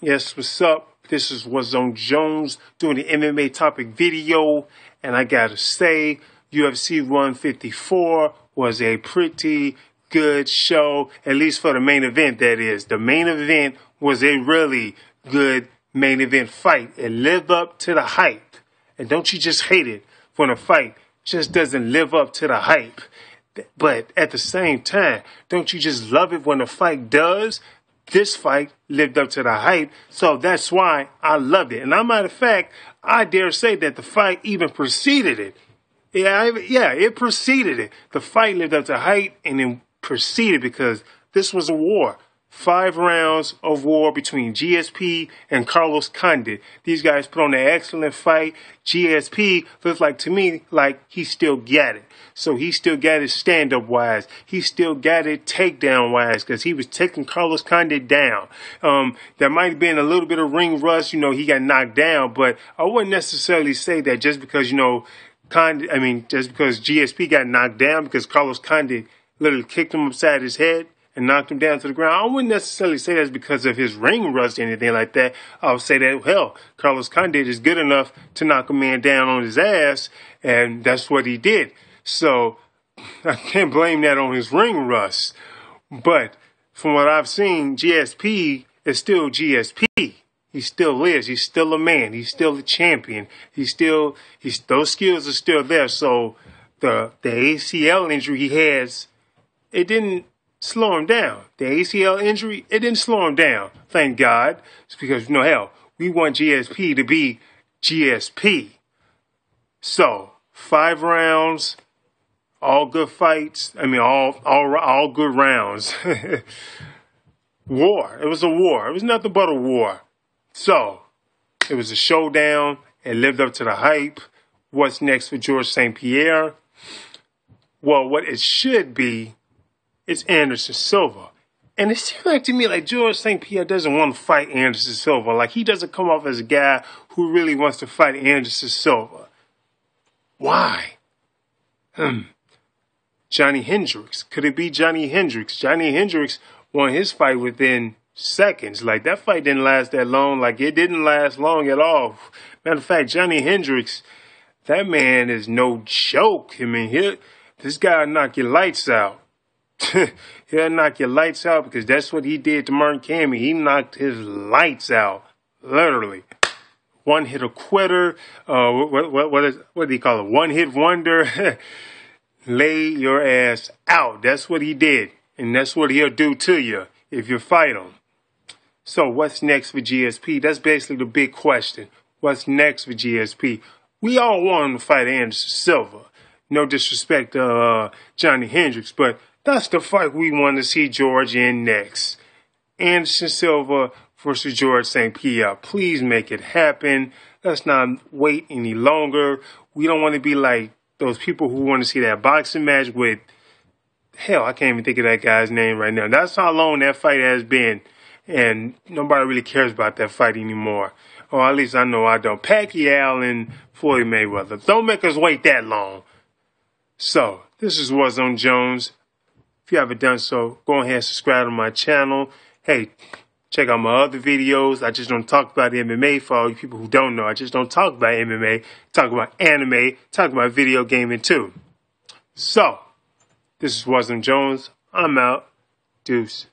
Yes, what's up? This is What's on Jones doing the MMA topic video, and I gotta say, UFC 154 was a pretty good show, at least for the main event, that is. The main event was a really good main event fight. It lived up to the hype. And don't you just hate it when a fight just doesn't live up to the hype? But at the same time, don't you just love it when a fight does? This fight lived up to the hype, so that's why I loved it. And as a matter of fact, I dare say that the fight even preceded it. It preceded it. The fight lived up to hype and then proceeded because this was a war. 5 rounds of war between GSP and Carlos Condit. These guys put on an excellent fight. GSP looks like to me like he still got it. So he still got it stand-up wise. He still got it takedown wise because he was taking Carlos Condit down. There might have been a little bit of ring rust. He got knocked down, but I wouldn't necessarily say that just because, just because GSP got knocked down because Carlos Condit literally kicked him upside his head and knocked him down to the ground. I wouldn't necessarily say that's because of his ring rust or anything like that. I would say that, hell, Carlos Condit is good enough to knock a man down on his ass, and that's what he did. So I can't blame that on his ring rust. But from what I've seen, GSP is still GSP. He still is. He's still a man. He's still a champion. Those skills are still there. So the ACL injury he has, it didn't slow him down. The ACL injury, it didn't slow him down. Thank God. It's because, hell, we want GSP to be GSP. So, 5 rounds, all good fights. All good rounds. War. It was a war. It was nothing but a war. So, it was a showdown. It lived up to the hype. What's next for George St. Pierre? Well, what it should be, it's Anderson Silva. And it seems like to me like George St. Pierre doesn't want to fight Anderson Silva. Like he doesn't come off as a guy who really wants to fight Anderson Silva. Why? Johnny Hendricks. Could it be Johnny Hendricks? Johnny Hendricks won his fight within seconds. Like that fight didn't last that long. Like it didn't last long at all. Matter of fact, Johnny Hendricks, that man is no joke. This guy will knock your lights out. He'll knock your lights out because that's what he did to Martin Cammy. He knocked his lights out, literally. One hit a quitter. What do you call it? One hit wonder. Lay your ass out. That's what he did, and that's what he'll do to you if you fight him. So what's next for GSP? That's basically the big question. What's next for GSP? We all want him to fight Anderson Silva. No disrespect to Johnny Hendricks, but that's the fight we want to see George in next. Anderson Silva versus George St. Pierre. Please make it happen. Let's not wait any longer. We don't want to be like those people who want to see that boxing match with, hell, I can't even think of that guy's name right now. That's how long that fight has been. And nobody really cares about that fight anymore. Or at least I know I don't. Pacquiao and Floyd Mayweather. Don't make us wait that long. So, this is What's on Jones. If you haven't done so, go ahead and subscribe to my channel. Hey, check out my other videos. I just don't talk about MMA for all you people who don't know. I just don't talk about MMA. Talk about anime. Talk about video gaming too. So, this is What's on Jones. I'm out. Deuce.